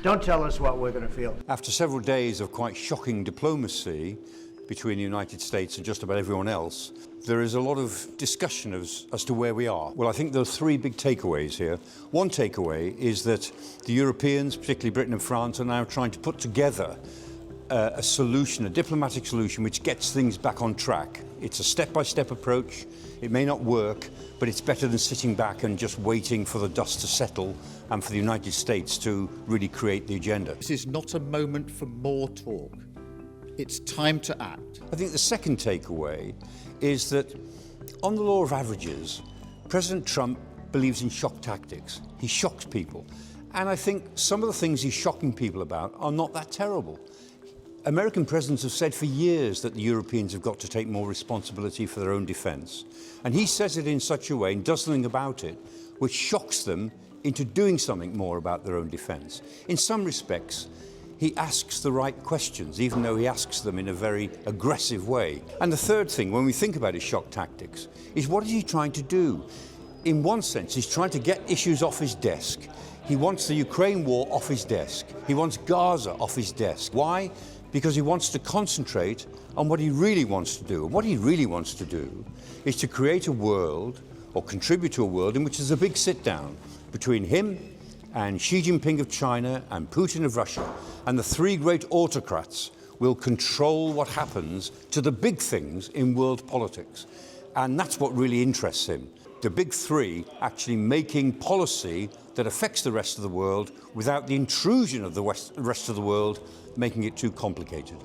Don't tell us what we're going to feel. After several days of quite shocking diplomacy between the United States and just about everyone else, there is a lot of discussion as to where we are. Well, I think there are three big takeaways here. One takeaway is that the Europeans, particularly Britain and France, are now trying to put together a solution, a diplomatic solution, which gets things back on track. It's a step-by-step approach. It may not work, but it's better than sitting back and just waiting for the dust to settle and for the United States to really create the agenda. This is not a moment for more talk. It's time to act. I think the second takeaway is that on the law of averages, President Trump believes in shock tactics. He shocks people. And I think some of the things he's shocking people about are not that terrible. American presidents have said for years that the Europeans have got to take more responsibility for their own defence. And he says it in such a way and does something about it which shocks them into doing something more about their own defence. In some respects, he asks the right questions, even though he asks them in a very aggressive way. And the third thing, when we think about his shock tactics, is what is he trying to do? In one sense, he's trying to get issues off his desk. He wants the Ukraine war off his desk. He wants Gaza off his desk. Why? Because he wants to concentrate on what he really wants to do. And what he really wants to do is to create a world, or contribute to a world, in which there's a big sit-down between him and Xi Jinping of China and Putin of Russia. And the three great autocrats will control what happens to the big things in world politics. And that's what really interests him. The big three actually making policy that affects the rest of the world without the intrusion of the rest of the world making it too complicated.